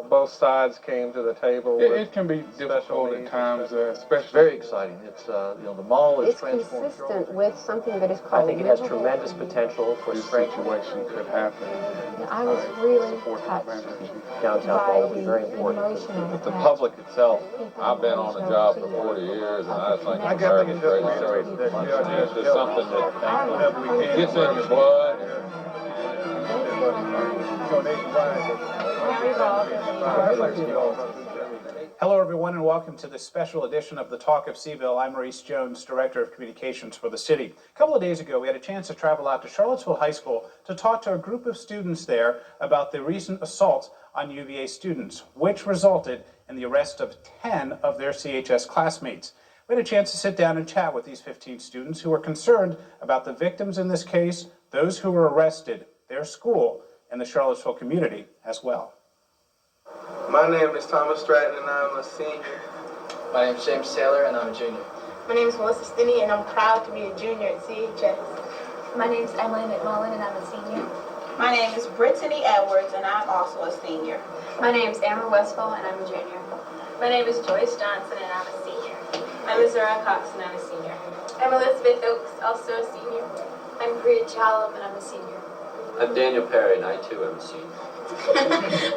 Both sides came to the table. It can be difficult at times, especially. Very exciting. It's the mall is transformed. It's consistent with something that is called. I think it has tremendous potential for This strength. situation could happen. I was really touched Downtown by mall will be very the important. emotional But the attachment public itself, that people I've been on the job for 40 years, and I think American trading service is just something that gets in your blood. Hello, everyone, and welcome to this special edition of the Talk of Seaville. I'm Maurice Jones, Director of Communications for the city. A couple of days ago, we had a chance to travel out to Charlottesville High School to talk to a group of students there about the recent assault on UVA students, which resulted in the arrest of 10 of their CHS classmates. We had a chance to sit down and chat with these 15 students who were concerned about the victims in this case, those who were arrested, their school, and the Charlottesville community as well. My name is Thomas Stratton, and I'm a senior. My name is James Taylor, and I'm a junior. My name is Melissa Stinney, and I'm proud to be a junior at CHS. My name is Emily McMullen, and I'm a senior. My name is Brittany Edwards, and I'm also a senior. My name is Amber Westfall, and I'm a junior. My name is Joyce Johnson, and I'm a senior. I'm Azura Cox, and I'm a senior. I'm Elizabeth Oaks, also a senior. I'm Priya Chalam, and I'm a senior. I'm Daniel Perry, and I too am a senior.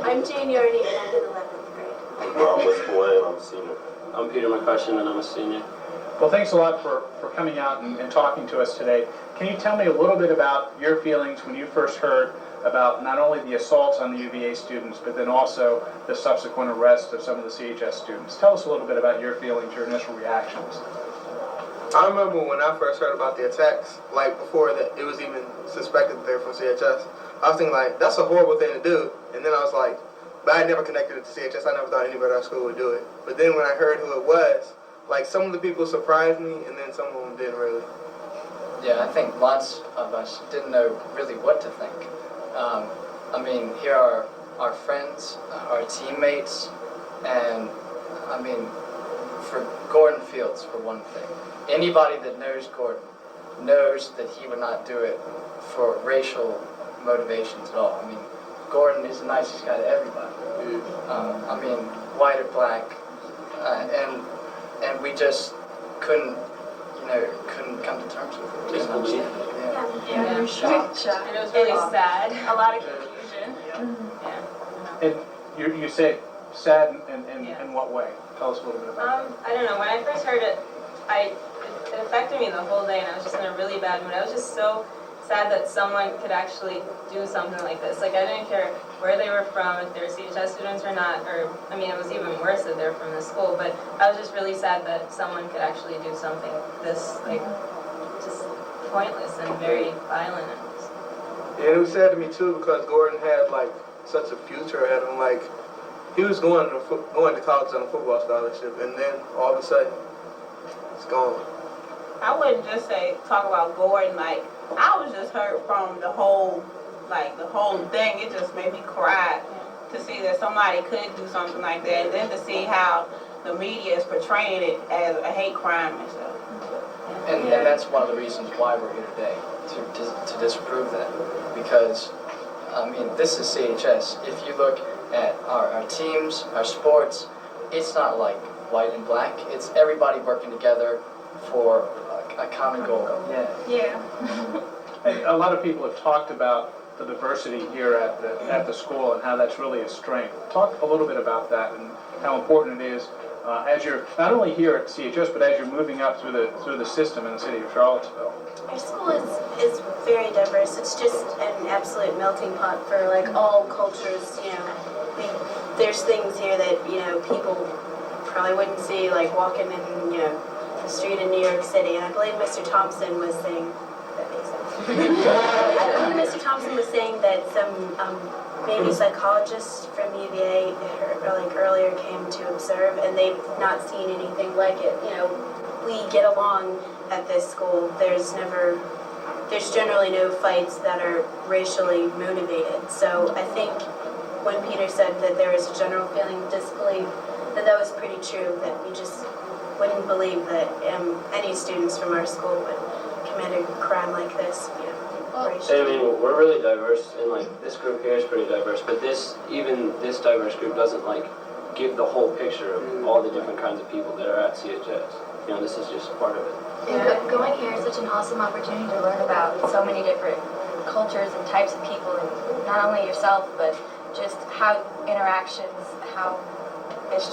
I'm Jane Yardy, and I'm in 11th grade. I'm Ron Westboy, and I'm a senior. I'm Peter McCushion, and I'm a senior. Well, thanks a lot for coming out and talking to us today. Can you tell me a little bit about your feelings when you first heard about not only the assaults on the UVA students, but then also the subsequent arrest of some of the CHS students? Tell us a little bit about your feelings, your initial reactions. I remember when I first heard about the attacks, like before that it was even suspected that they were from CHS, I was thinking like, that's a horrible thing to do. And then I was like, but I never connected it to CHS. I never thought anybody at our school would do it. But then when I heard who it was, like some of the people surprised me and then some of them didn't really. Yeah, I think lots of us didn't know really what to think. I mean, here are our friends, our teammates, and I mean, for Gordon Fields, for one thing. Anybody that knows Gordon knows that he would not do it for racial motivations at all. I mean, Gordon is the nicest guy to everybody. I mean, white or black, and we just couldn't come to terms with it. Just understand it. Yeah. And it was really sad. A lot of confusion. And you say sad in what way? Tell us a little bit about that. I don't know. When I first heard it, it affected me the whole day, and I was just in a really bad mood. I was just so sad that someone could actually do something like this. Like, I didn't care where they were from, if they were CHS students or not, or, I mean, it was even worse that they're from the school, but I was just really sad that someone could actually do something this, like, just pointless and very violent. Yeah, it was sad to me too because Gordon had like such a future ahead of him. Like, he was going to college on a football scholarship, and then all of a sudden, it's gone. I wouldn't just say talk about Gordon. Like, I was just hurt from the whole thing. It just made me cry to see that somebody could do something like that, and then to see how the media is portraying it as a hate crime and stuff. And that's one of the reasons why we're here today, to disprove that. Because, I mean, this is CHS. If you look at our teams, our sports, it's not like white and black. It's everybody working together for a common goal. Yeah. A lot of people have talked about the diversity here at the school and how that's really a strength. Talk a little bit about that and how important it is as you're not only here at CHS, but as you're moving up through the system in the city of Charlottesville. Our school is very diverse. It's just an absolute melting pot for like all cultures. You know, there's things here that people probably wouldn't see, like walking in the street in New York City. And I believe Mr. Thompson was saying that makes sense. I believe Mr. Thompson was saying that some maybe psychologists from UVA earlier came to observe, and they've not seen anything like it. We get along at this school. There's generally no fights that are racially motivated. So I think when Peter said that there was a general feeling of disbelief, that was pretty true, that we just wouldn't believe that any students from our school would commit a crime like this. I mean, we're really diverse, and like this group here is pretty diverse. But even this diverse group doesn't like give the whole picture of all the different kinds of people that are at CHS. You know, this is just part of it. Yeah. Going here is such an awesome opportunity to learn about so many different cultures and types of people, and not only yourself, but just how interactions, how it's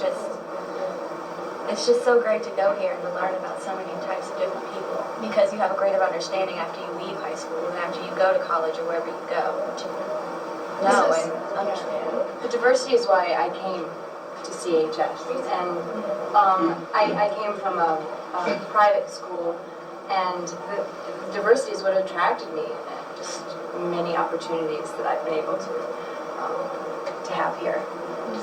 just so great to go here and to learn about so many types of different people, because you have a greater understanding after you leave high school and after you go to college or wherever you go to know and understand. The diversity is why I came to CHS, and I came from a private school, and the diversity is what attracted me, and just many opportunities that I've been able to have here.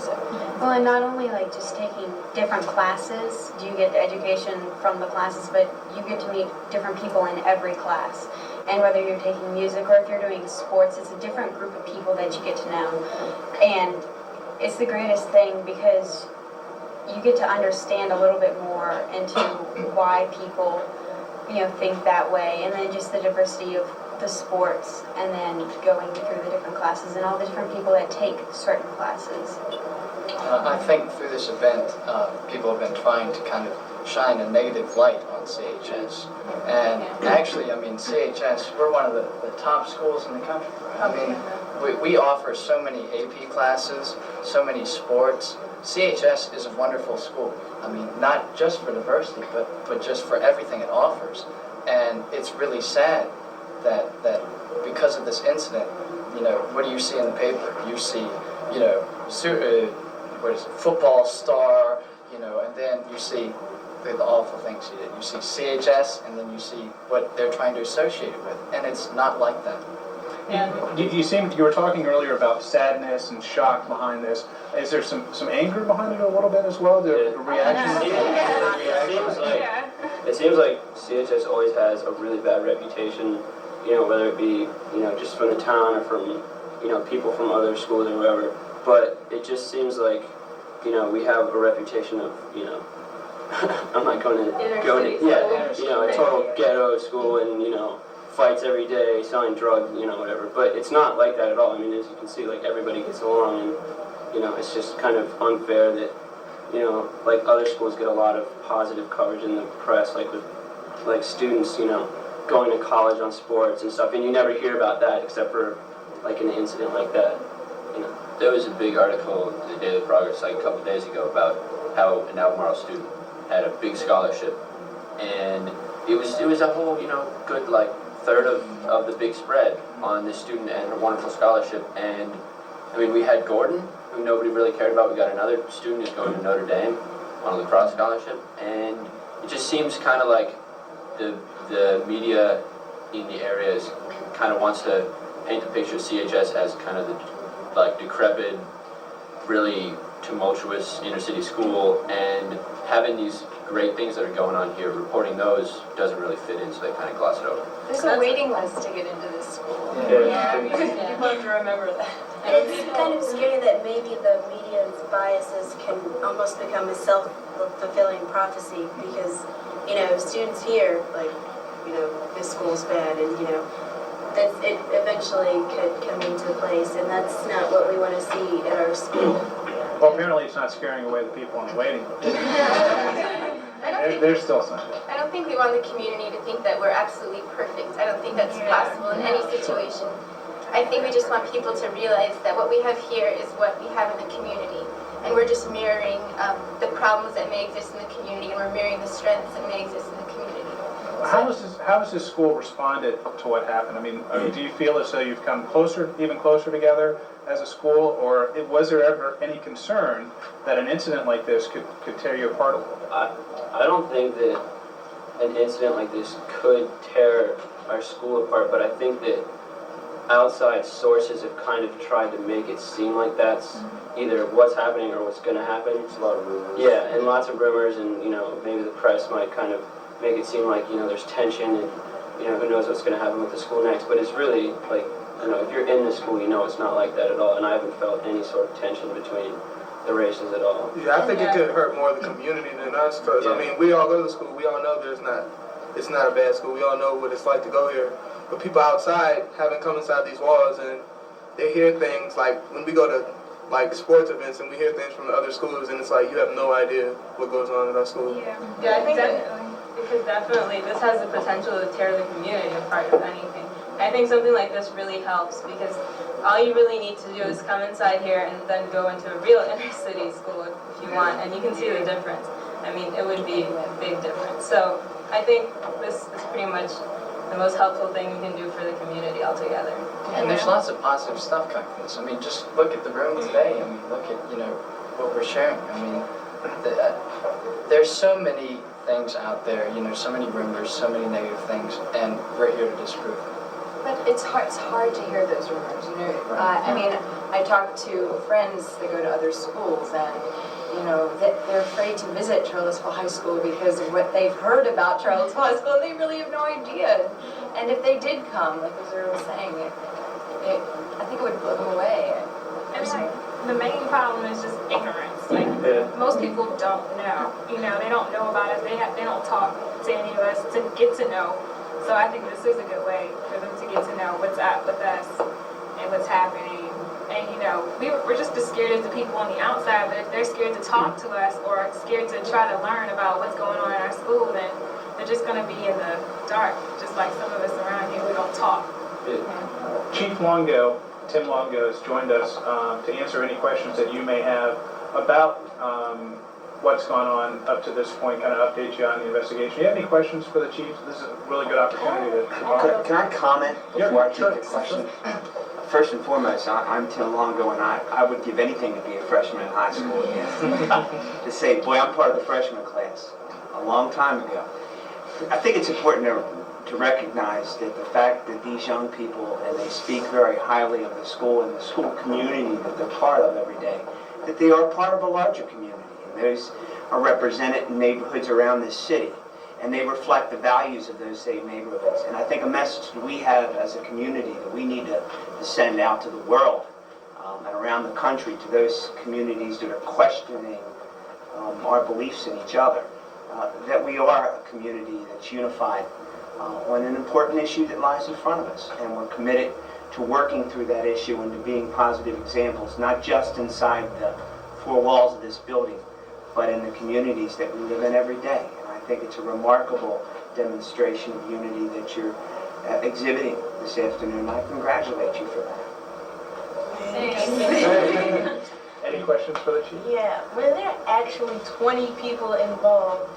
So. Well, and not only like just taking different classes, do you get the education from the classes, but you get to meet different people in every class. And whether you're taking music or if you're doing sports, it's a different group of people that you get to know. And it's the greatest thing because you get to understand a little bit more into why people, think that way. And then just the diversity of the sports, and then going through the different classes and all the different people that take certain classes. I think through this event, people have been trying to kind of shine a negative light on CHS. And actually, I mean, CHS, we're one of the top schools in the country. I mean, we offer so many AP classes, so many sports. CHS is a wonderful school. I mean, not just for diversity, but just for everything it offers. And it's really sad that because of this incident, what do you see in the paper? You see, football star, and then you see the awful things he did. You see CHS, and then you see what they're trying to associate it with, and it's not like that. And you were talking earlier about sadness and shock behind this. Is there some anger behind it a little bit as well? The reaction? It seems like CHS always has a really bad reputation, whether it be, just from the town or from, people from other schools or whatever. But it just seems like, we have a reputation of, I'm not going to go into, a total ghetto school and, fights every day, selling drugs, whatever. But it's not like that at all. I mean, as you can see, like, everybody gets along, and, it's just kind of unfair that, like other schools get a lot of positive coverage in the press, like with, like, students, going to college on sports and stuff, and you never hear about that except for, like, an incident like that, There was a big article in the Daily Progress, like, a couple days ago about how an Albemarle student had a big scholarship, and it was a whole, good, like, third of the big spread on this student and a wonderful scholarship. And I mean, we had Gordon, who nobody really cared about. We got another student who's going to Notre Dame on a lacrosse scholarship, and it just seems kind of like the media in the area kind of wants to paint the picture of CHS as kind of the decrepit, really tumultuous inner city school, and having these great things that are going on here, reporting those doesn't really fit in, so they kind of gloss it over. There's a waiting list to get into this school. Yeah, people have to remember that. It's kind of scary that maybe the media's biases can almost become a self-fulfilling prophecy because, students here, like, this school's bad, and, it eventually could come into place, and that's not what we want to see at our school. Well, apparently it's not scaring away the people on the waiting list. There's still some. I don't think we want the community to think that we're absolutely perfect. I don't think that's possible in any situation. I think we just want people to realize that what we have here is what we have in the community. And we're just mirroring the problems that may exist in the community, and we're mirroring the strengths that may exist in the community. How has this school responded to what happened? I mean, do you feel as though you've come even closer together as a school, or was there ever any concern that an incident like this could tear you apart a little bit? I don't think that an incident like this could tear our school apart, but I think that outside sources have kind of tried to make it seem like that's either what's happening or what's going to happen. There's a lot of rumors. Yeah, and lots of rumors, and maybe the press might kind of make it seem like there's tension, and who knows what's going to happen with the school next. But it's really like if you're in the school, it's not like that at all. And I haven't felt any sort of tension between the races at all. Yeah, I think it could hurt more the community than us, because I mean, we all go to school. We all know it's not a bad school. We all know what it's like to go here. but people outside haven't come inside these walls, and they hear things like when we go to like sports events and we hear things from the other schools, and it's like you have no idea what goes on in our school. Yeah, I think because definitely this has the potential to tear the community apart, if anything. I think something like this really helps because all you really need to do is come inside here and then go into a real inner city school if you want, and you can see the difference. I mean, it would be a big difference. So I think this is pretty much the most helpful thing we can do for the community altogether. And there's lots of positive stuff coming from this. I mean, just look at the room today. I mean, look at, what we're sharing. I mean, there's so many things out there, so many rumors, so many negative things, and we're here to disprove them. But it's hard to hear those rumors, I mean, I talk to friends that go to other schools, and, they're afraid to visit Charlottesville High School because of what they've heard about Charlottesville High School, and they really have no idea. And if they did come, like Azura was saying, I think it would blow them away. And the main problem is just ignorance. Like, most people don't know. They don't know about us. They don't talk to any of us to get to know. So I think this is a good way for them to get to know what's up with us and what's happening. And we're just as scared as the people on the outside, but if they're scared to talk to us or scared to try to learn about what's going on in our school, then they're just going to be in the dark, just like some of us around here who don't talk. Chief Longo, Tim Longo, has joined us to answer any questions that you may have about what's gone on up to this point, kind of update you on the investigation. Do you have any questions for the chief? This is a really good opportunity to talk. Can I comment before I take the question? First and foremost, I'm Tim Longo, and I would give anything to be a freshman in high school again. To say, boy, I'm part of the freshman class a long time ago. I think it's important to recognize that the fact that these young people, and they speak very highly of the school and the school community that they're part of every day, that they are part of a larger community. And those are represented in neighborhoods around this city. And they reflect the values of those same neighborhoods. And I think a message that we have as a community that we need to send out to the world and around the country to those communities that are questioning our beliefs in each other, that we are a community that's unified on an important issue that lies in front of us. And we're committed to working through that issue and to being positive examples, not just inside the four walls of this building, but in the communities that we live in every day. I think it's a remarkable demonstration of unity that you're exhibiting this afternoon. I congratulate you for that. Thanks. Any questions for the chief? Yeah, were there actually 20 people involved?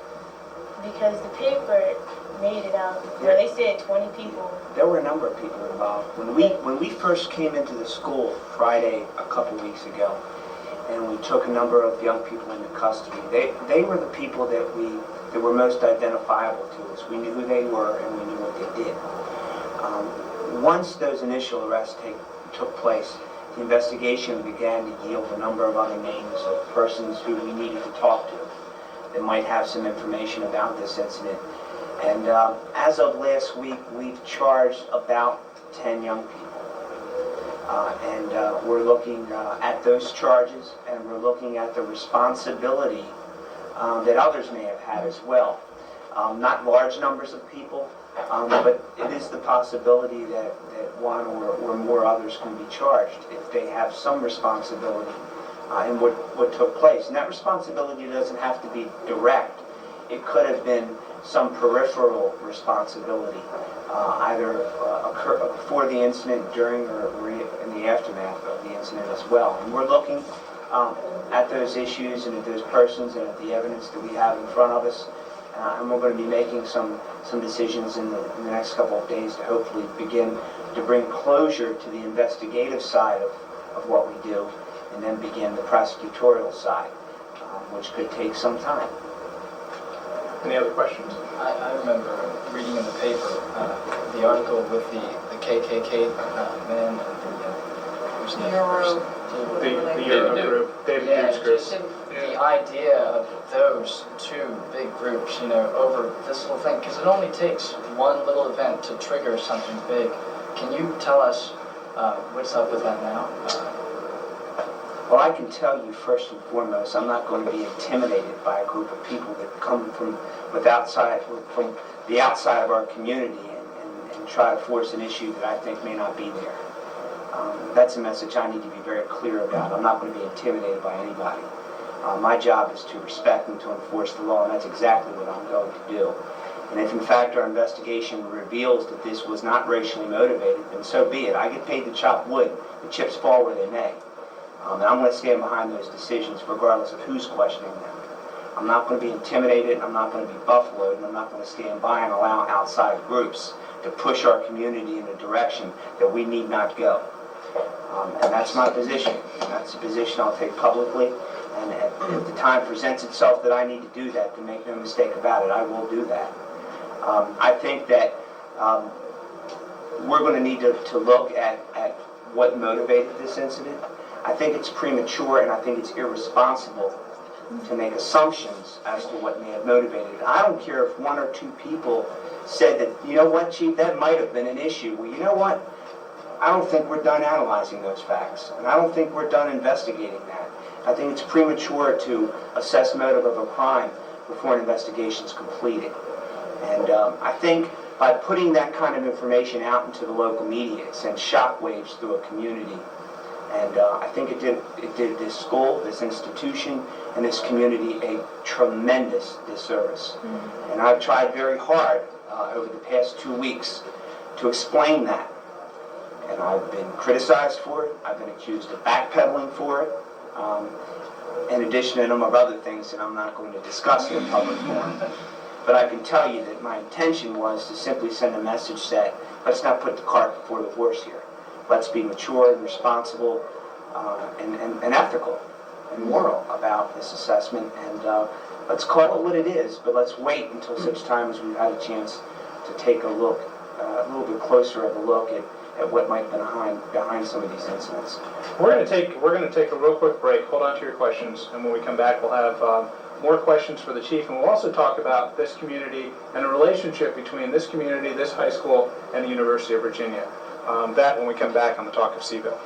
Because the paper made it out where they said 20 people. There were a number of people involved. When we first came into the school Friday a couple weeks ago, and we took a number of young people into custody, they were the people that were most identifiable to us. We knew who they were and we knew what they did. Once those initial arrests took place, the investigation began to yield a number of other names of persons who we needed to talk to that might have some information about this incident. And as of last week, we've charged about 10 young people. And we're looking at those charges, and we're looking at the responsibility that others may have had as well. Not large numbers of people, but it is the possibility that one or more others can be charged if they have some responsibility in what took place. And that responsibility doesn't have to be direct. It could have been some peripheral responsibility, either before the incident, during, or in the aftermath of the incident as well. And we're looking at those issues and at those persons and at the evidence that we have in front of us. And we're going to be making some decisions in the next couple of days to hopefully begin to bring closure to the investigative side of what we do, and then begin the prosecutorial side, which could take some time. Any other questions? I remember reading in the paper the article with the KKK man and the Euro group, David Hughes group. Just the idea of those two big groups, over this little thing, because it only takes one little event to trigger something big. Can you tell us what's up with that now? Well, I can tell you first and foremost, I'm not going to be intimidated by a group of people that come from the outside of our community and try to force an issue that I think may not be there. That's a message I need to be very clear about. I'm not going to be intimidated by anybody. My job is to respect and to enforce the law, and that's exactly what I'm going to do. And if in fact our investigation reveals that this was not racially motivated, then so be it. I get paid to chop wood. The chips fall where they may. And I'm going to stand behind those decisions regardless of who's questioning them. I'm not going to be intimidated, I'm not going to be buffaloed, and I'm not going to stand by and allow outside groups to push our community in a direction that we need not go. And that's my position. And that's the position I'll take publicly. And if the time presents itself that I need to do that, to make no mistake about it, I will do that. I think that we're going to need to look at what motivated this incident. I think it's premature and I think it's irresponsible to make assumptions as to what may have motivated it. I don't care if one or two people said that, you know what, Chief, that might have been an issue. Well, you know what? I don't think we're done analyzing those facts, and I don't think we're done investigating that. I think it's premature to assess motive of a crime before an investigation is completed. And I think by putting that kind of information out into the local media, it sends shockwaves through a community. And I think it did this school, this institution, and this community a tremendous disservice. And I've tried very hard over the past 2 weeks to explain that. And I've been criticized for it. I've been accused of backpedaling for it. In addition to a number of other things that I'm not going to discuss in public forum. But I can tell you that my intention was to simply send a message that let's not put the cart before the horse here. Let's be mature and responsible and ethical and moral about this assessment. And let's call it what it is, but let's wait until such time as we've had a chance to take a look, a little bit closer of a look at what might be behind some of these incidents. We're going to take a real quick break. Hold on to your questions, and when we come back, we'll have more questions for the chief, and we'll also talk about this community and the relationship between this community, this high school, and the University of Virginia. That when we come back on the Talk of Seville.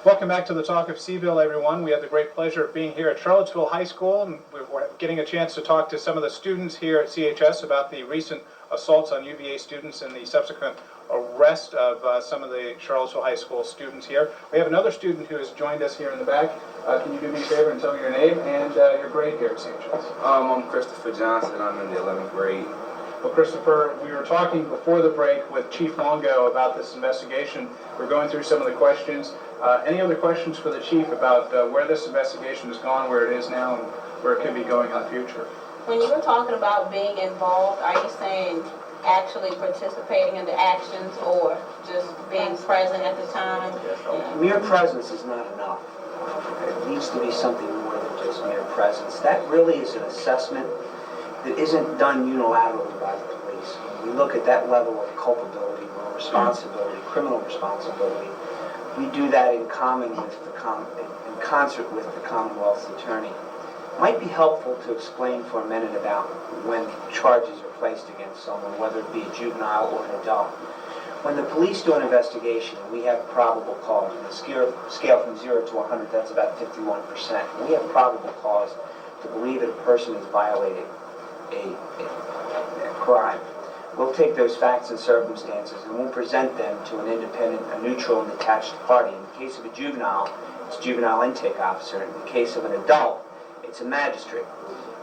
Welcome back to the Talk of Seville, everyone. We have the great pleasure of being here at Charlottesville High School, and we're getting a chance to talk to some of the students here at CHS about the recent assaults on UVA students and the subsequent arrest of some of the Charlottesville High School students here. We have another student who has joined us here in the back. Can you do me a favor and tell me your name and your grade here at CHS? I'm Christopher Johnson. I'm in the 11th grade. Well, Christopher, we were talking before the break with Chief Longo about this investigation. We're going through some of the questions. Any other questions for the chief about where this investigation has gone, where it is now, and where it could be going in the future? When you were talking about being involved, are you saying actually participating in the actions or just being present at the time? Mere presence is not enough. It needs to be something more than just mere presence. That really is an assessment that isn't done unilaterally by the police. When we look at that level of culpability or responsibility, criminal responsibility, we do that in common with in concert with the Commonwealth's attorney. It might be helpful to explain for a minute about when charges are placed against someone, whether it be a juvenile or an adult. When the police do an investigation, we have probable cause. On a scale from 0 to 100, that's about 51%. We have probable cause to believe that a person has violated a crime. We'll take those facts and circumstances and we'll present them to an independent, a neutral and detached party. In the case of a juvenile, it's a juvenile intake officer. In the case of an adult, it's a magistrate.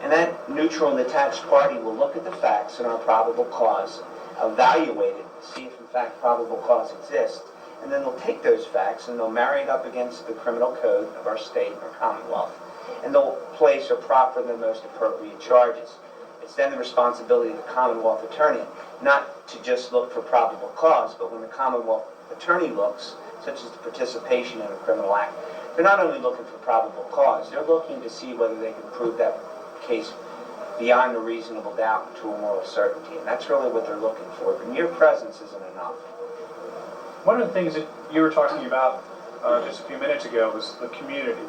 And that neutral and detached party will look at the facts and our probable cause, evaluate it, see if in fact probable cause exists, and then they'll take those facts and they'll marry it up against the criminal code of our state or Commonwealth, and they'll place or proffer the most appropriate charges. It's then the responsibility of the Commonwealth attorney not to just look for probable cause, but when the Commonwealth attorney looks, such as the participation in a criminal act, they're not only looking for probable cause, they're looking to see whether they can prove that case beyond a reasonable doubt to a moral certainty. And that's really what they're looking for. But mere presence isn't enough. One of the things that you were talking about just a few minutes ago was the community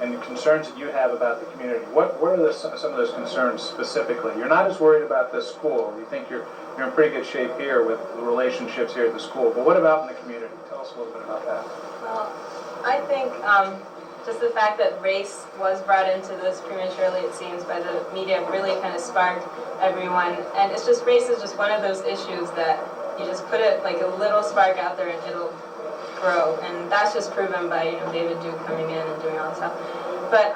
and the concerns that you have about the community. What are some of those concerns specifically? You're not as worried about the school. You think you're in pretty good shape here with the relationships here at the school. But what about in the community? Tell us a little bit about that. Well, I think just the fact that race was brought into this prematurely, it seems, by the media really kind of sparked everyone. And it's just, race is just one of those issues that, You just put it like a little spark out there and it'll grow. And that's just proven by, you know, David Duke coming in and doing all this stuff. But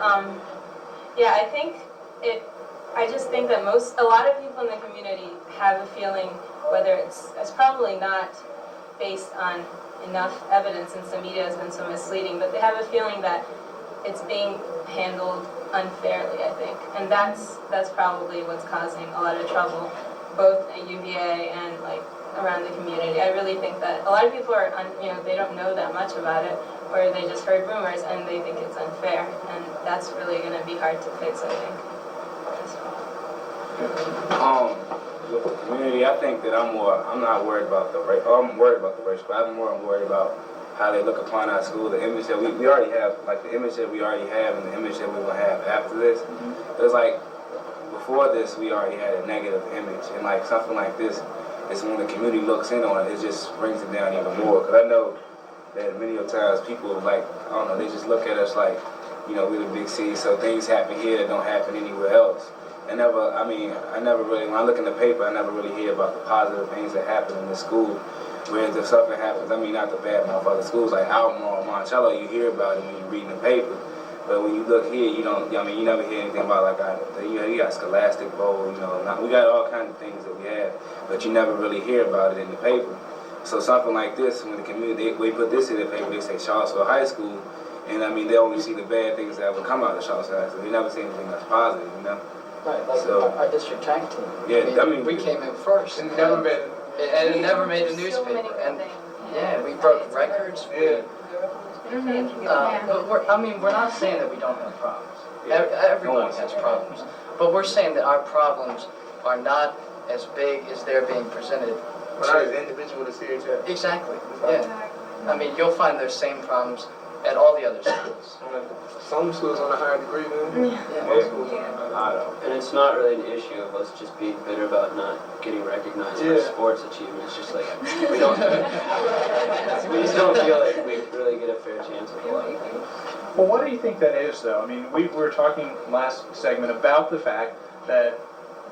yeah, I just think that a lot of people in the community have a feeling, whether it's probably not based on enough evidence, since the media has been so misleading, but they have a feeling that it's being handled unfairly, I think. And that's probably what's causing a lot of trouble, both at UVA and like around the community. I really think that a lot of people are, you know, they don't know that much about it, or they just heard rumors and they think it's unfair. And that's really going to be hard to fix, I think. With the community, I think that I'm not worried about the race. I'm worried about the race, but I'm worried about how they look upon our school, the image that we already have, like the image that we already have and the image that we will have after this. It's like, before this, we already had a negative image, and like something like this, it's when the community looks in on it, it just brings it down even more. Because I know that many of times people, like, I don't know, they just look at us like, you know, we're the big C, so things happen here that don't happen anywhere else. I never really, when I look in the paper, I never really hear about the positive things that happen in the school. Whereas if something happens, I mean, not the bad mouth other schools like Albemarle, Monticello, you hear about it when you're reading the paper. But when you look here, you don't, I mean, you never hear anything about like, you got Scholastic Bowl, you know, we got all kinds of things that we have, but you never really hear about it in the paper. So something like this, when the community, we put this in the paper, they say Charlottesville High School, and I mean, they only see the bad things that would come out of Charlottesville High School. They never see anything that's positive, you know? Right, like so, our district track team. Yeah, I mean, we came in first. And never made it. And it never made the newspaper. And yeah, we broke records. Yeah. But we're not saying that we don't have problems. Everyone has problems. But we're saying that our problems are not as big as they're being presented. We're not as individual to CHS. Exactly, yeah. I mean, you'll find those same problems at all the other schools. Some schools on a higher degree than most schools. And it's not really an issue of us just being bitter about not getting recognized for sports achievements. It's just like we just don't feel like we really get a fair chance at a lot of things. Well, what do you think that is, though? I mean, we were talking last segment about the fact that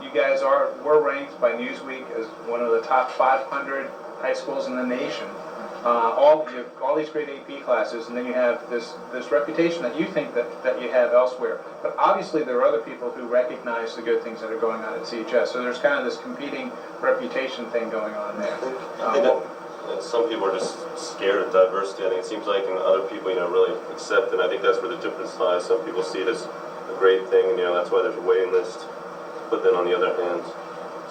you guys were ranked by Newsweek as one of the top 500 high schools in the nation. All these great AP classes, and then you have this reputation that you think that you have elsewhere. But obviously there are other people who recognize the good things that are going on at CHS. So there's kind of this competing reputation thing going on there. I think that some people are just scared of diversity. I think it seems like, and other people, you know, really accept it. And I think that's where the difference lies. Some people see it as a great thing, and you know that's why there's a waiting list. But then on the other hand,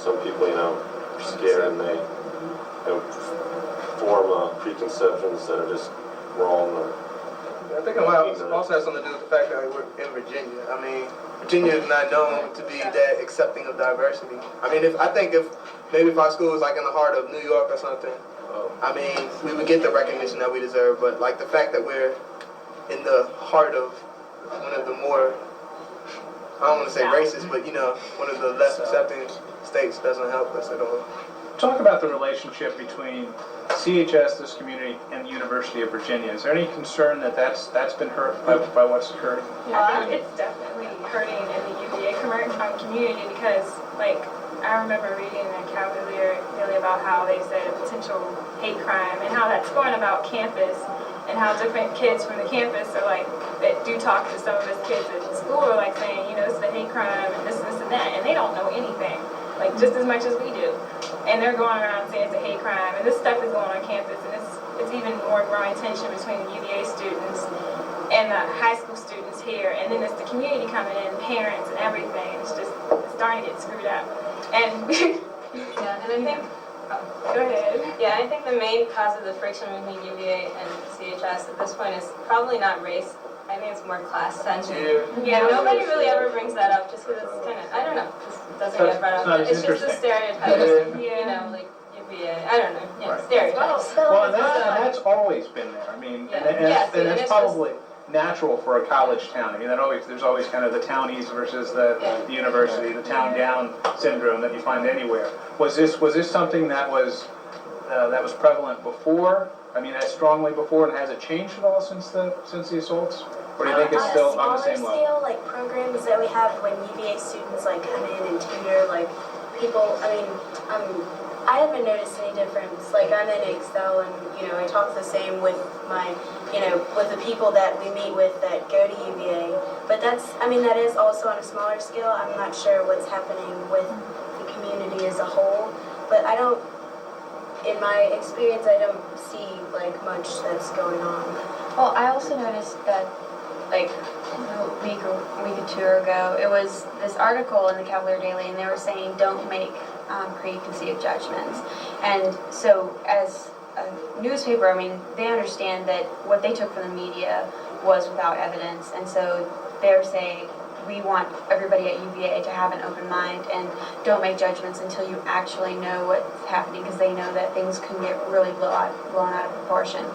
some people, you know, are scared and they, you know, form preconceptions that are just wrong. I think it also has something to do with the fact that we're in Virginia. I mean, Virginia is not known to be that accepting of diversity. I mean, if our school was like in the heart of New York or something, I mean, we would get the recognition that we deserve. But like the fact that we're in the heart of one of the more, I don't want to say racist, but you know, one of the less accepting states doesn't help us at all. Talk about the relationship between CHS, this community, and the University of Virginia. Is there any concern that that's been hurt by what's occurred? It's definitely hurting in the UVA community because, like, I remember reading in Cavalier really about how they said a potential hate crime and how that's going about campus and how different kids from the campus are like, that do talk to some of us kids at school are like saying, you know, this is a hate crime and this and that, and they don't know anything, like just as much as we do. And they're going around saying it's a hate crime, and this stuff is going on campus, and it's even more growing tension between the UVA students and the high school students here, and then it's the community coming in, parents and everything. It's starting to get screwed up. And yeah, and I think, go ahead. Yeah, I think the main cause of the friction between UVA and CHS at this point is probably not race. I think it's more class tension. Yeah, nobody really ever brings that up just because it's kind of, I don't know, just doesn't get brought up. It's just a stereotype. You know, like UVA, I don't know, yeah, stereotypes. Well, and that's always been there. I mean, and it's probably natural for a college town. I mean, there's always kind of the townies versus the university, the town down syndrome that you find anywhere. Was this something that was prevalent before? I mean, as strongly before, and has it changed at all since the assaults? Or do you think it's still on the same level? Scale, like programs that we have when UVA students like come in and tutor, like people. I mean, I'm I haven't noticed any difference. Like, I'm in Excel, and I talk the same with my, with the people that we meet with that go to UVA. But that is also on a smaller scale. I'm not sure what's happening with the community as a whole. But in my experience, I don't see like much that's going on. Well, I also noticed that, like, a week or two ago, it was this article in the Cavalier Daily, and they were saying don't make preconceived judgments. And so, as a newspaper, I mean, they understand that what they took from the media was without evidence, and so they're saying we want everybody at UVA to have an open mind and don't make judgments until you actually know what's happening, because they know that things can get really blown out of proportion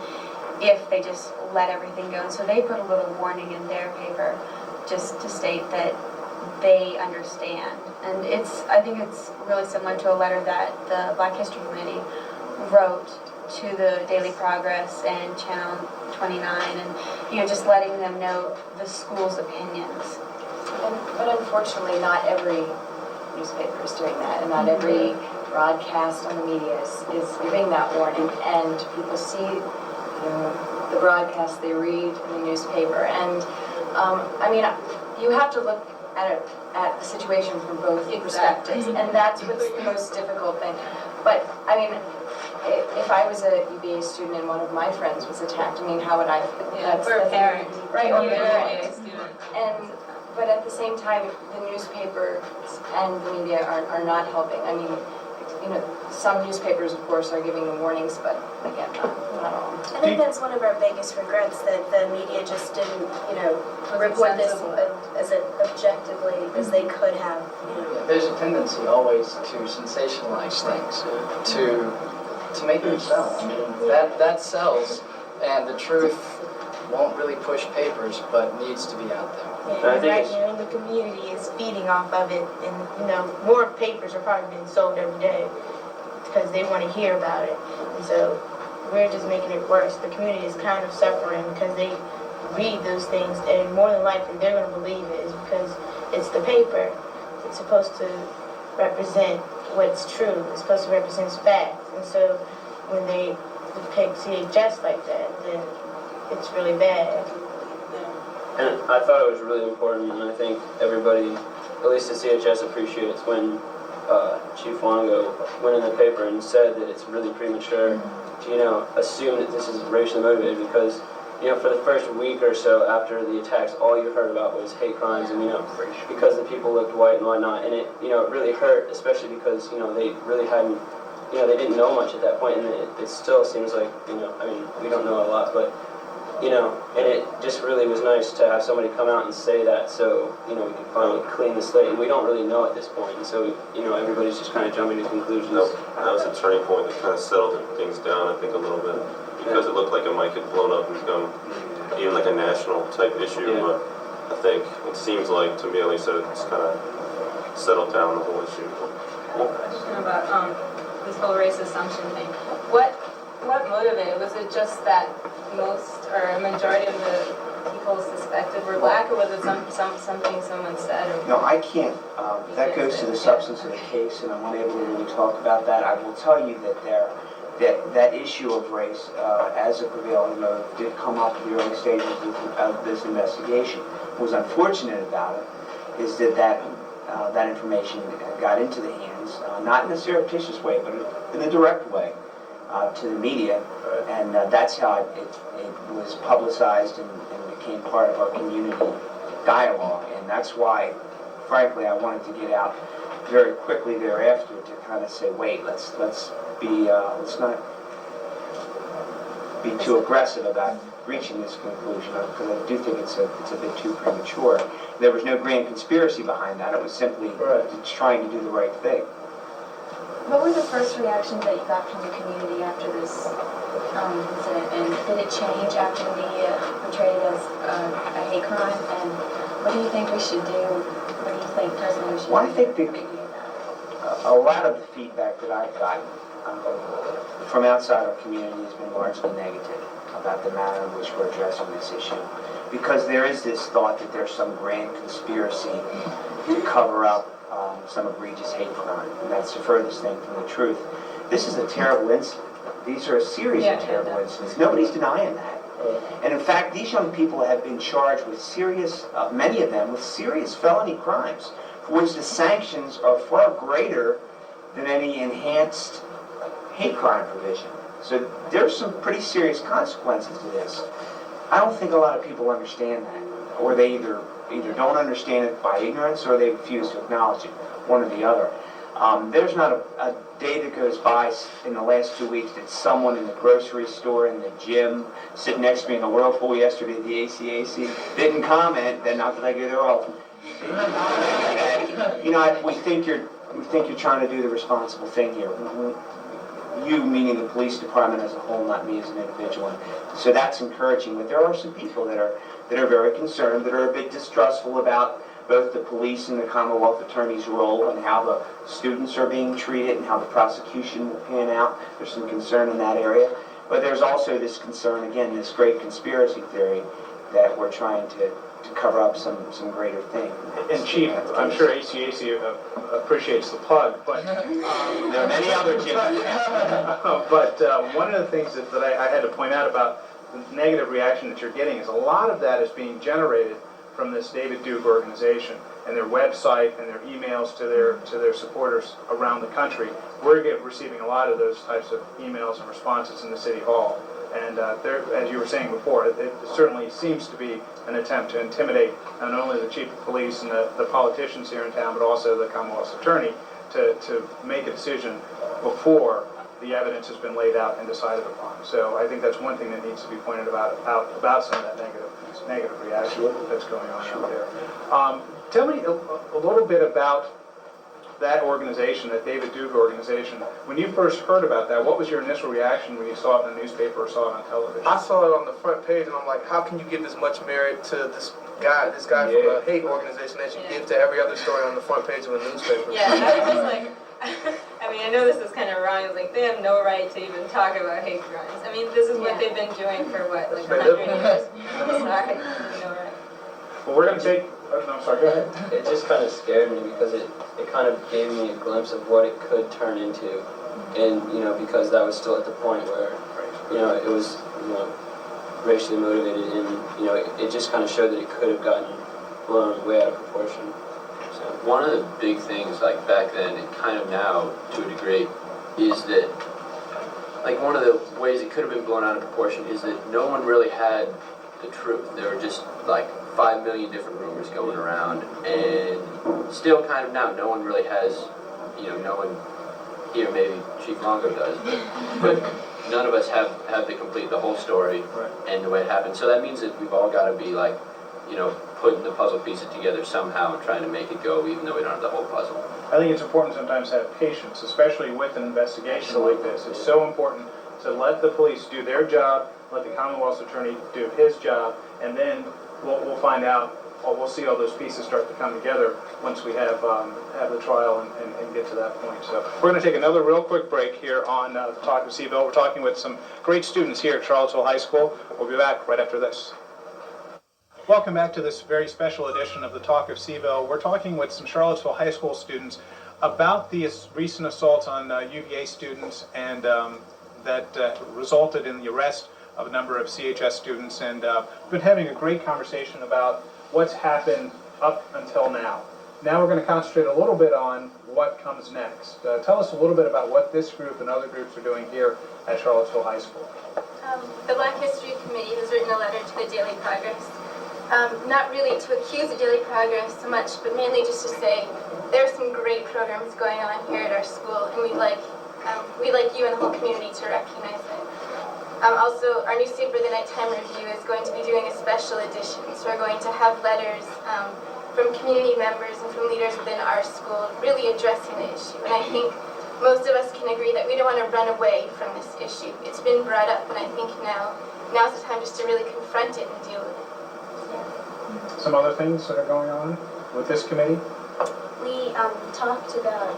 if they just let everything go. And so they put a little warning in their paper just to state that they understand. And I think it's really similar to a letter that the Black History Committee wrote to the Daily Progress and Channel 29, and just letting them know the school's opinions. But unfortunately, not every newspaper is doing that, and not every broadcast on the media is giving that warning. And people see the broadcast they read in the newspaper, and you have to look at the situation from both perspectives, and that's what's the most difficult thing. But if I was a UVA student and one of my friends was attacked, how would I feel? Yeah, for a parent, right? Or a parent, student. But at the same time, the newspapers and the media are not helping. Some newspapers, of course, are giving the warnings, but again, not all. I think that's one of our biggest regrets, that the media just didn't, report this as objectively as they could have. There's a tendency always to sensationalize things, to make them sell. That sells, and the truth won't really push papers, but needs to be out there. Yeah, right now the community is feeding off of it, and more papers are probably being sold every day because they want to hear about it. And so we're just making it worse. The community is kind of suffering because they read those things, and more than likely they're going to believe it is because it's the paper. It's supposed to represent what's true. It's supposed to represent facts. And so when they depict CHS like that, then it's really bad. And I thought it was really important, and I think everybody, at least at CHS, appreciates when Chief Longo went in the paper and said that it's really premature to, assume that this is racially motivated, because, for the first week or so after the attacks, all you heard about was hate crimes, and, because the people looked white and whatnot, and it really hurt, especially because, they really hadn't, they didn't know much at that point, and it still seems like, we don't know a lot, but and it just really was nice to have somebody come out and say that, so, we can finally clean the slate, and we don't really know at this point, and so, everybody's just kind of jumping to conclusions. That was a turning point that kind of settled things down, I think, a little bit, because it looked like it might get blown up and become even like a national type issue, but I think it seems like, to me at least, that it's kind of settled down, the whole issue. Question about this whole race assumption thing. What motivated? Was it just that most or a majority of the people suspected were black, or was it something someone said? Or No, I can't. That goes to the substance of the case, and I'm unable to really talk about that. I will tell you that that issue of race as a prevailing mode did come up in the early stages of this investigation. What was unfortunate about it is that information got into the hands, not in a surreptitious way, but in a direct way, to the media, and that's how it was publicized and became part of our community dialogue, and that's why, frankly, I wanted to get out very quickly thereafter to kind of say, wait, let's not be too aggressive about reaching this conclusion, because I do think it's a bit too premature. There was no grand conspiracy behind that. It was simply trying to do the right thing. What were the first reactions that you got from the community after this incident, and did it change after the media portrayed it as a hate crime, and what do you think we should do? What do you think personally we should do? Well, I think a lot of the feedback that I've gotten from outside our community has been largely negative about the manner in which we're addressing this issue, because there is this thought that there's some grand conspiracy to cover up some egregious hate crime, and that's the furthest thing from the truth. this is a terrible incident. These are a series of terrible incidents. Nobody's denying that. And in fact, these young people have been charged with serious, many of them, with serious felony crimes, for which the sanctions are far greater than any enhanced hate crime provision. So there's some pretty serious consequences to this. I don't think a lot of people understand that, or they either don't understand it by ignorance or they refuse to acknowledge it, one or the other. There's not a day that goes by in the last 2 weeks that someone in the grocery store, in the gym, sitting next to me in the Whirlpool yesterday at the ACAC, didn't comment, then not that I go there often, didn't comment that, you know, we think you're trying to do the responsible thing here. You, meaning the police department as a whole, not me as an individual. So that's encouraging, but there are some people that are very concerned, that are a bit distrustful about both the police and the Commonwealth Attorney's role and how the students are being treated and how the prosecution will pan out. There's some concern in that area. But there's also this concern, again, this great conspiracy theory that we're trying to cover up some greater thing. And Chief, I'm sure ACAC appreciates the plug, but there are many other gyms. But one of the things that I had to point out about the negative reaction that you're getting is a lot of that is being generated from this David Duke organization and their website and their emails to their supporters around the country. We're receiving a lot of those types of emails and responses in the City Hall. And as you were saying before, it certainly seems to be an attempt to intimidate not only the chief of police and the politicians here in town, but also the Commonwealth's attorney to make a decision before the evidence has been laid out and decided upon. So I think that's one thing that needs to be pointed about some of that negative reaction that's going on out there. Tell me a little bit about that organization, that David Duke organization. When you first heard about that, what was your initial reaction when you saw it in the newspaper or saw it on television? I saw it on the front page and I'm like, how can you give this much merit to this guy from a hate organization that you give to every other story on the front page of a newspaper? Yeah, I was just like, I mean, I know this is kind of wrong. I was like, they have no right to even talk about hate crimes. I mean, this is what they've been doing for what, like 100 years? Sorry, no right. Well, we're going to take, no, I'm sorry, go ahead. It just kind of scared me because it kind of gave me a glimpse of what it could turn into. And, you know, because that was still at the point where, you know, it was, you know, racially motivated and, you know, it just kind of showed that it could have gotten blown way out of proportion. So one of the big things, like back then and kind of now to a degree, is that, like one of the ways it could have been blown out of proportion is that no one really had the truth. There were just like 5 million different rumors going around, and still kind of now, no one really has, you know, no one here, maybe Chief Longo does, but none of us have the whole story and the way it happened. So that means that we've all got to be like, you know, putting the puzzle pieces together somehow and trying to make it go, even though we don't have the whole puzzle. I think it's important sometimes to have patience, especially with an investigation like this. It's so important to let the police do their job, let the Commonwealth's attorney do his job, and then we'll find out, or we'll see all those pieces start to come together once we have the trial and get to that point. So we're going to take another real quick break here on the Talk of C-ville. We're talking with some great students here at Charlottesville High School. We'll be back right after this. Welcome back to this very special edition of the Talk of C-ville. We're talking with some Charlottesville High School students about the recent assaults on UVA students and that resulted in the arrest of a number of CHS students, and we've been having a great conversation about what's happened up until now. Now we're going to concentrate a little bit on what comes next. Tell us a little bit about what this group and other groups are doing here at Charlottesville High School. The Black History Committee has written a letter to the Daily Progress. Not really to accuse the Daily Progress so much, but mainly just to say there are some great programs going on here at our school, and we'd like you and the whole community to recognize it. Also, our newspaper, The Nighttime Review, is going to be doing a special edition, so we're going to have letters from community members and from leaders within our school really addressing the issue. And I think most of us can agree that we don't want to run away from this issue. It's been brought up, and I think now's the time just to really confront it and deal with it. Some other things that are going on with this committee? We talked about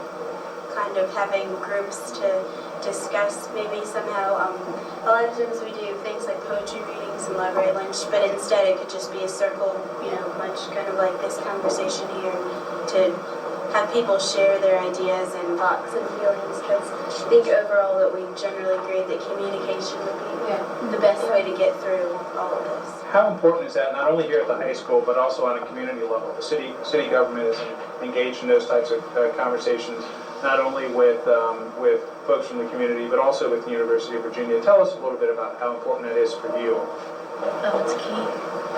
kind of having groups to discuss maybe somehow. A lot of times we do things like poetry readings some library lunch, but instead it could just be a circle, much kind of like this conversation here, to have people share their ideas and thoughts and feelings, because I think overall that we generally agree that communication would be the best way to get through all of this. How important is that, not only here at the high school, but also on a community level? The city government is engaged in those types of conversations, not only with folks from the community, but also with the University of Virginia. Tell us a little bit about how important that is for you. Oh, it's key.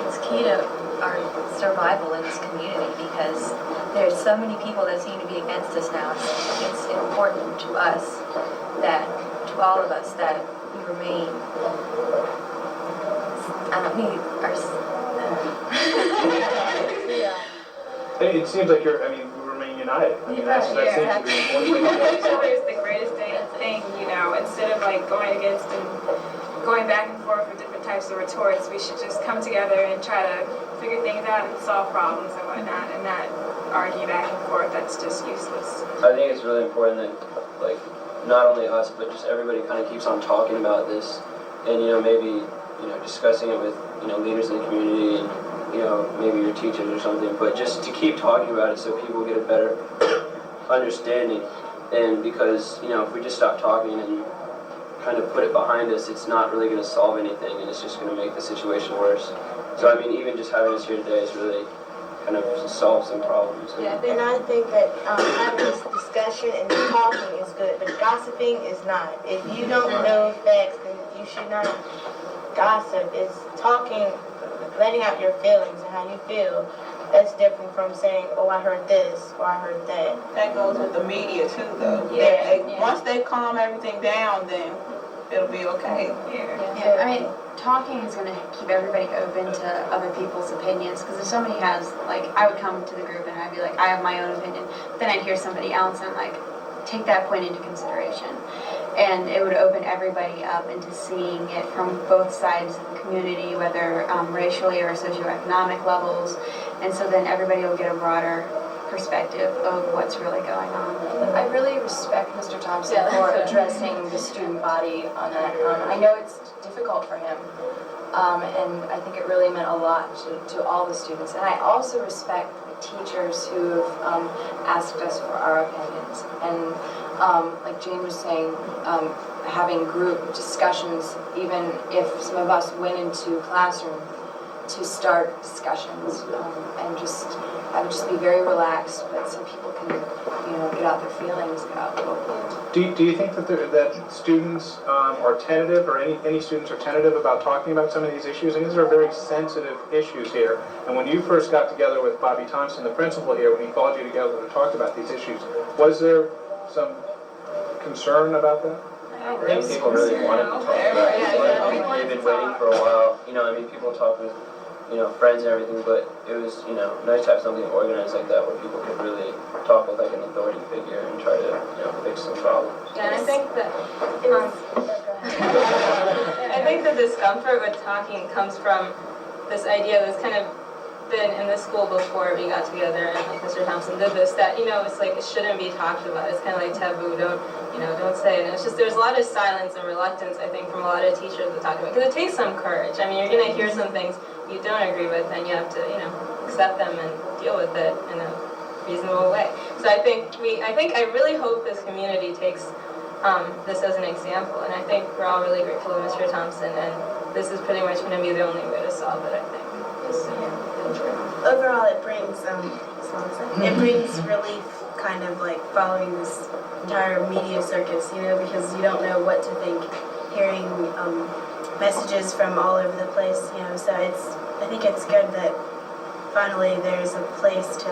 It's key to our survival in this community, because there's so many people that seem to be against us now. It's important to us, that to all of us, that we remain. It seems like we remain united. That seems to be important. Each other is the greatest thing, instead of like going against and going back and forth with different types of retorts, we should just come together and try to figure things out and solve problems and whatnot, and not argue back and forth. That's just useless. I think it's really important that, like, not only us, but just everybody kind of keeps on talking about this, and maybe discussing it with leaders in the community, and maybe your teachers or something, but just to keep talking about it so people get a better understanding. And because if we just stop talking and kind of put it behind us, it's not really going to solve anything, and it's just going to make the situation worse. So even just having us here today is really kind of solve some problems. Yeah, and I think that having this discussion and talking is good, but gossiping is not. If you don't know facts, then you should not gossip. It's talking, letting out your feelings and how you feel. That's different from saying, oh, I heard this or I heard that. That goes with the media too, though. Yeah. Once they calm everything down, then it'll be okay. Yeah, talking is going to keep everybody open to other people's opinions, because if somebody has, I would come to the group and I'd be like, I have my own opinion, then I'd hear somebody else and take that point into consideration. And it would open everybody up into seeing it from both sides of the community, whether racially or socioeconomic levels, and so then everybody will get a broader perspective of what's really going on. I really respect Mr. Thompson for addressing the student body on that. I know it's difficult for him, and I think it really meant a lot to all the students. And I also respect the teachers who have asked us for our opinions. And like Jane was saying, having group discussions, even if some of us went into classroom to start discussions, and just be very relaxed, but so people can get out their feelings about what. Do you think that that students are tentative, or any students are tentative about talking about some of these issues? And these are very sensitive issues here. And when you first got together with Bobby Thompson, the principal here, when he called you together to talk about these issues, was there some concern about that? I think people really wanted to talk about it. They've been waiting for a while. People talk with friends and everything, but it was nice to have something organized like that where people could really talk with an authority figure and try to fix some problems. Yeah, and I think that I think the discomfort with talking comes from this idea that's kind of been in the school before we got together, and Mr. Thompson did this, that it's like it shouldn't be talked about. It's kind of like taboo. Don't say it. And it's just there's a lot of silence and reluctance, I think, from a lot of teachers to talk about, because it takes some courage. You're gonna hear some things you don't agree with, and you have to accept them and deal with it in a reasonable way. So I I really hope this community takes this as an example, and I think we're all really grateful to Mr. Thompson, and this is pretty much going to be the only way to solve it, I think. Overall, it brings relief, kind of following this entire media circus, because you don't know what to think, hearing messages from all over the place, so I think it's good that finally there's a place to,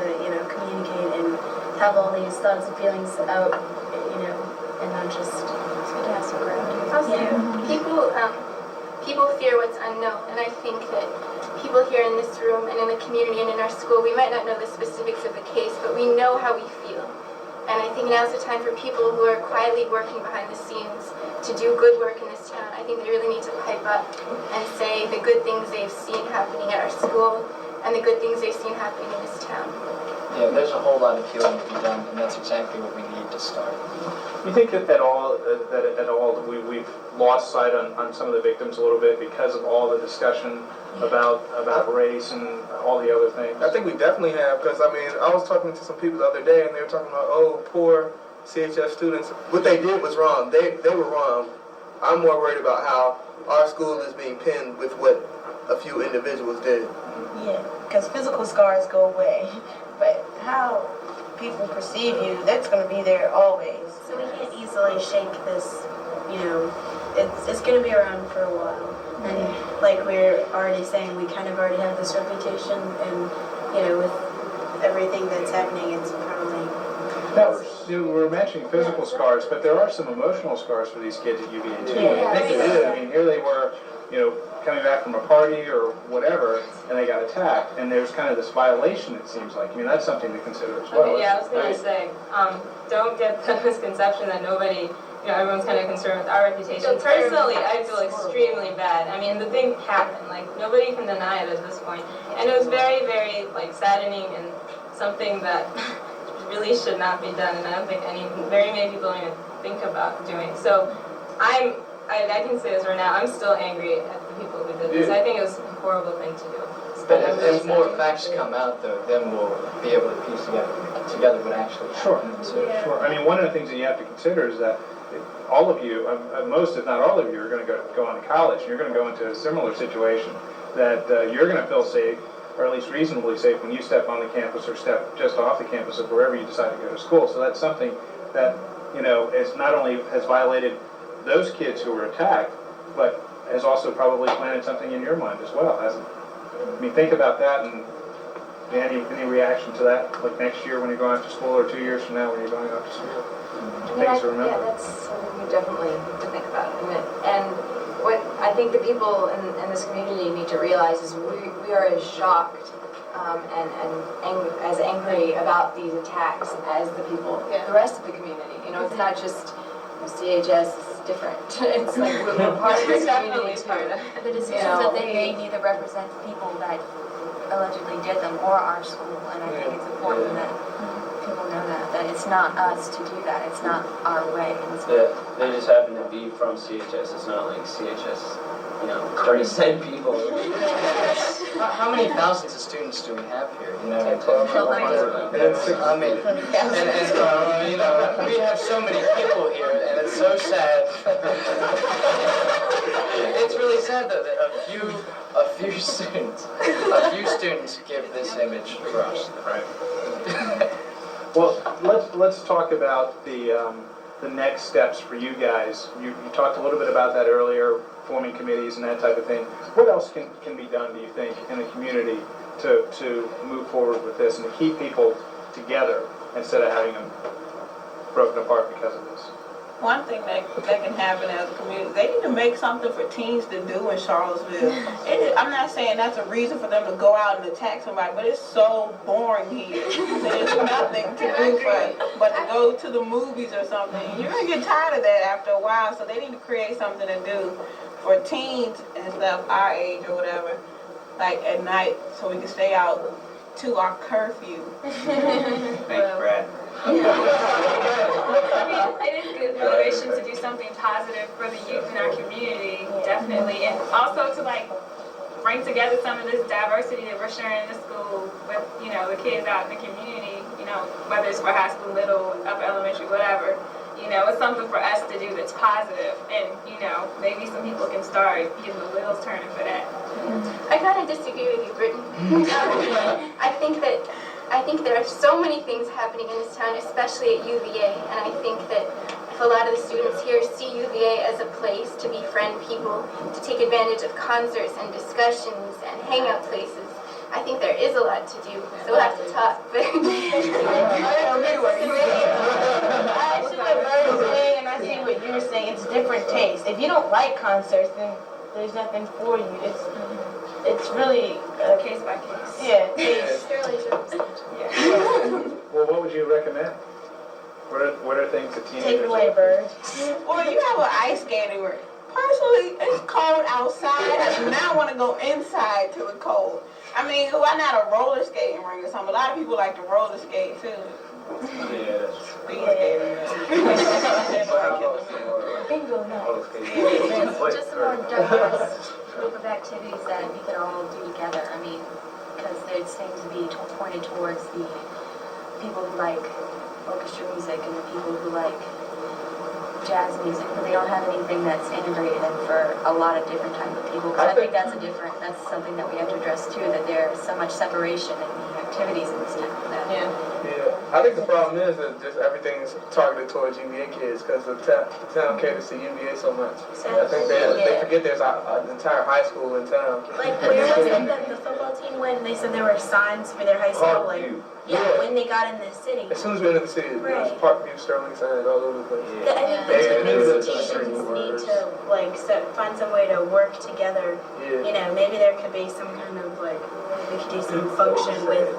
communicate and have all these thoughts and feelings out, and not just, it's good to have some ground. Also, people fear what's unknown, and I think that people here in this room and in the community and in our school, we might not know the specifics of the case, but we know how we feel. And I think now's the time for people who are quietly working behind the scenes to do good work in this town. I think they really need to pipe up and say the good things they've seen happening at our school and the good things they've seen happening in this town. Yeah, there's a whole lot of healing to be done, and that's exactly what we need to start. You think that at all we've lost sight on some of the victims a little bit because of all the discussion about race and all the other things? I think we definitely have, because I mean, I was talking to some people the other day, and they were talking about, oh, poor CHS students. What they did was wrong. They were wrong. I'm more worried about how our school is being pinned with what a few individuals did. Yeah, because physical scars go away, but how people perceive you, that's going to be there always. So we can't easily shake this, you know, it's going to be around for a while. And like we're already saying, we kind of already have this reputation, and, you know, with everything that's happening, it's probably... Now, we're mentioning physical scars, but there are some emotional scars for these kids at UVA too. Yeah. Think of it. I mean, here they were, you know, coming back from a party or whatever, and they got attacked, and there's kind of this violation, it seems like. I mean, that's something to consider as well. Okay, yeah, I was going to say, don't get the misconception that nobody, you know, everyone's kind of concerned with our reputation. Personally, I feel extremely bad. I mean, the thing happened. Like, nobody can deny it at this point. And it was very, very, like, saddening and something that really should not be done, and I don't think very many people don't even think about doing. So I can say this right now, I'm still angry at the people who did this. I think it was a horrible thing to do. But as more facts come out, though, then we'll be able to piece together what actually happened. Sure. I mean, one of the things that you have to consider is that all of you, most if not all of you, are going to go on to college, and you're going to go into a similar situation that you're going to feel safe, or at least reasonably safe, when you step on the campus or step just off the campus of wherever you decide to go to school. So that's something that, you know, is not only has violated those kids who were attacked, but has also probably planted something in your mind as well, hasn't it? I mean, think about that, and any reaction to that, like next year when you're going off to school, or 2 years from now when you're going off to school? Things to remember. Yeah, that's something we definitely to think about. And what I think the people in this community need to realize is we are as shocked as angry about these attacks as the people, the rest of the community. You know, it's not just CHS is different. It's like we're part of this community too. The decisions that they made neither represent people that allegedly did them or our school, and I think it's important that people know that it's not us to do that. It's not our way. They just happen to be from CHS. It's not like CHS, you know, 37 people. How many thousands of students do we have here? You know, I mean, and you know, we have so many people here, and it's so sad. It's really sad though that a few students give this image for us. Right. Well, let's talk about the next steps for you guys. You talked a little bit about that earlier, forming committees and that type of thing. What else can be done, do you think, in the community to move forward with this and to keep people together instead of having them broken apart because of this? One thing that can happen as a community, they need to make something for teens to do in Charlottesville. I'm not saying that's a reason for them to go out and attack somebody, but it's so boring here. There's nothing to do but to go to the movies or something. You're going to get tired of that after a while, so they need to create something to do for teens and stuff our age or whatever, like at night, so we can stay out to our curfew. Thanks, Brad. I mean, it is good motivation to do something positive for the youth in our community, definitely, and also to like bring together some of this diversity that we're sharing in the school with, you know, the kids out in the community, you know, whether it's for high school, middle, upper elementary, whatever. You know, it's something for us to do that's positive, and you know, maybe some people can start getting the wheels turning for that. I kind of disagree with you, Brittany. I think there are so many things happening in this town, especially at UVA, and I think that if a lot of the students here see UVA as a place to befriend people, to take advantage of concerts and discussions and hangout places, I think there is a lot to do, so we'll have to talk. I see what Bird is saying, and I see what you're saying. It's different tastes. If you don't like concerts, then there's nothing for you. It's really case by case. Yeah, It's fairly Well, what would you recommend? What are things that teenagers... Take it away, Bird. Well, you have an ice skating rink. Personally, it's cold outside. I do not want to go inside till it's cold. I mean, why not a roller skating ring or something? A lot of people like to roller skate too. Yeah, that's true. Speed skating. Bingo night. Just a more diverse group of activities that we could all do together. I mean, because there seems to be pointed towards the people who like orchestra music and the people who like jazz music, but they don't have anything that's integrated in for a lot of different type of people. Because I think that's something that we have to address too, that there's so much separation in the activities in this town. Yeah. I think the problem is that just everything's targeted towards UVA kids because the town caters to UVA so much. I think they forget there's an entire high school in town. Like where was it that the football team went and they said there were signs for their high school, like when they got in the city. As soon as we entered the city, there was Parkview, Sterling signs all over the place. I think the two institutions need to like find some way to work together. You know, maybe there could be some kind of like we could do some function with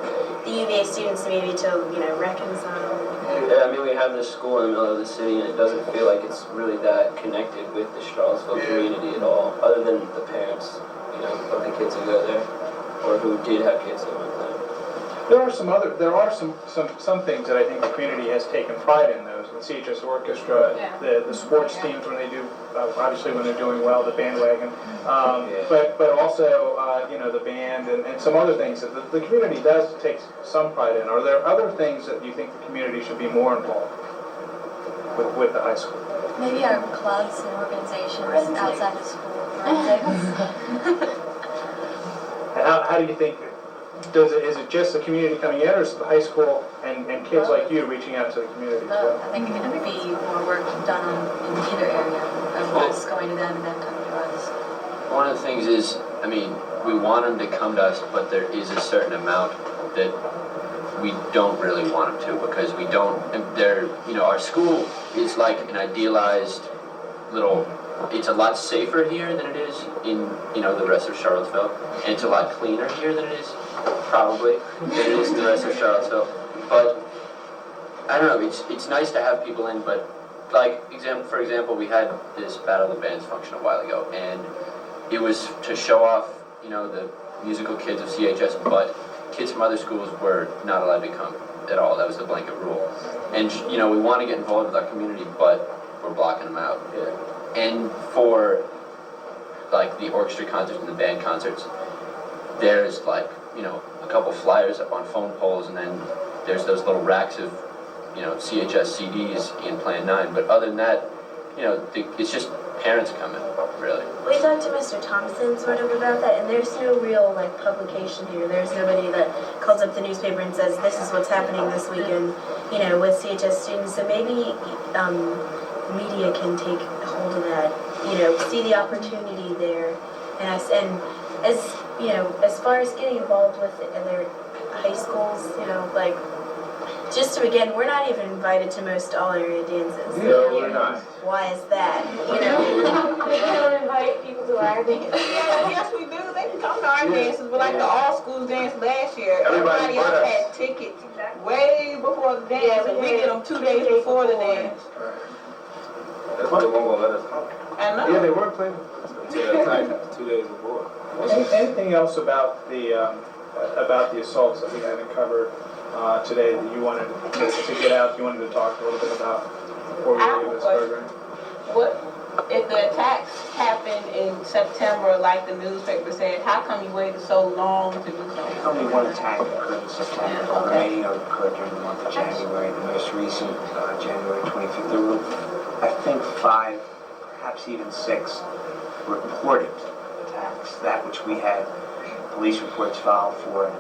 the UVA students maybe to reconcile. Yeah, I mean, we have this school in the middle of the city, and it doesn't feel like it's really that connected with the Charlottesville community at all, other than the parents, of the kids who go there, or who did have kids that went there. There are some things that I think the community has taken pride in, those, the CHS Orchestra, the sports teams when they do, obviously when they're doing well, the bandwagon, but also, the band and some other things that the community does take some pride in. Are there other things that you think the community should be more involved with the high school? Maybe our clubs and organizations outside the school. Forensics. And how do you think, is it just the community coming in, or is it the high school and kids like you reaching out to the community as well? I think it could be more work done in either area of us going to them and them coming to us. One of the things is, I mean, we want them to come to us, but there is a certain amount that we don't really want them to, because we don't, our school is like an idealized little, it's a lot safer here than it is in, the rest of Charlottesville, and it's a lot cleaner here than it is, probably, than it is in the rest of Charlottesville. But, I don't know, it's nice to have people in, but, for example, we had this Battle of the Bands function a while ago, and it was to show off, the musical kids of CHS, but kids from other schools were not allowed to come at all. That was the blanket rule. And, we want to get involved with our community, but we're blocking them out. And for, the orchestra concerts and the band concerts, there's, a couple flyers up on phone poles, and then there's those little racks of, CHS CDs in Plan 9. But other than that, it's just parents coming, really. We talked to Mr. Thompson sort of about that, and there's no real publication here. There's nobody that calls up the newspaper and says this is what's happening this weekend, with CHS students. So maybe media can take hold of that, see the opportunity there, and as far as getting involved with other high schools, just to begin, we're not even invited to most all-area dances. No, we're not. Why is that? We don't invite people to our dances. Yes, we do. They can come to our dances, but the all-schools dance last year, everybody else had tickets way before the dance, and we get them 2 days before the dance. That's why they won't go let us come. I know. Yeah, they were playing. 2 days before. Anything else about the assaults that we haven't covered today that you wanted to get out? You wanted to talk a little bit about before we leave this program? What if the attacks happened in September, like the newspaper said? How come you waited so long to do something? Only one attack occurred in September. The remaining occurred during the month of January. The most recent, January 25th. There were, I think, 5, perhaps even 6 reported attacks. That which we had police reports filed for and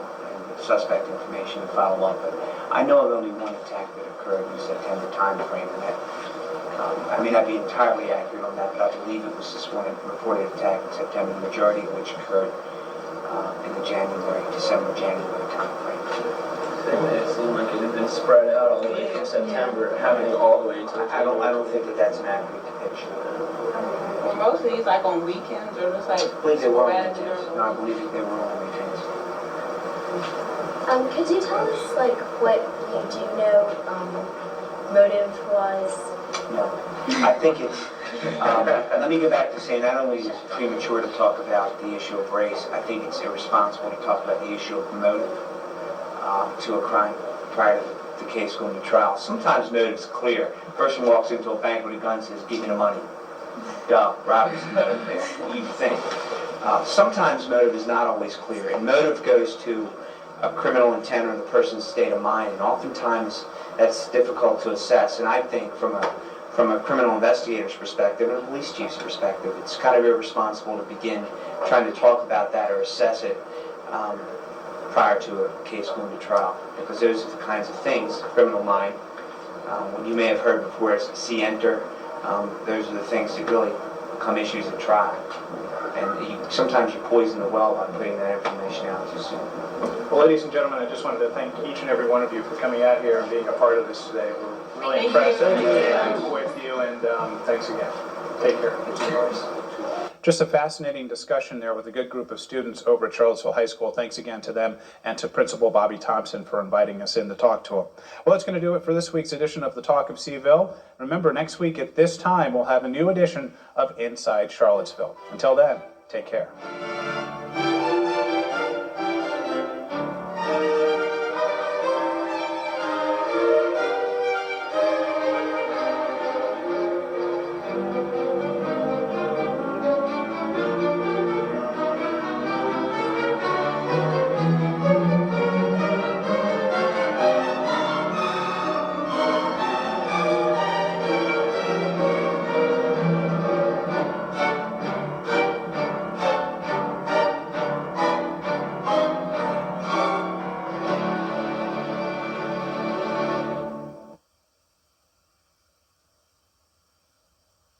suspect information to follow up. But I know of only one attack that occurred in the September time frame, and that I may not be entirely accurate on that, but I believe it was this one reported attack in September, the majority of which occurred in the December-January time frame. It seemed like it had been spread out all the way from September, happening all the way until I don't think that that's an accurate depiction. Well, most of these on weekends or just I believe they were on weekends. No, I believe that they were on weekends. Could you tell us what you do know motive-wise? No, I think it's Let me go back to saying not only is it premature to talk about the issue of race, I think it's irresponsible to talk about the issue of motive to a crime prior to the case going to trial. Sometimes motive's clear. A person walks into a bank with a gun and says, give me the money. Duh, robbery's the motive there, you think. Sometimes motive is not always clear, and motive goes to a criminal intent or the person's state of mind, and oftentimes that's difficult to assess. And I think from a criminal investigator's perspective and a police chief's perspective, it's kind of irresponsible to begin trying to talk about that or assess it prior to a case going to trial, because those are the kinds of things, criminal mind, what you may have heard before as see enter, those are the things that really become issues at trial. And sometimes you poison the well by putting that information out too soon. Well, ladies and gentlemen, I just wanted to thank each and every one of you for coming out here and being a part of this today. We're really impressed with you, and thanks again. Take care. Just a fascinating discussion there with a good group of students over at Charlottesville High School. Thanks again to them and to Principal Bobby Thompson for inviting us in to talk to them. Well, that's going to do it for this week's edition of the Talk of Seville. Remember, next week at this time, we'll have a new edition of Inside Charlottesville. Until then, take care.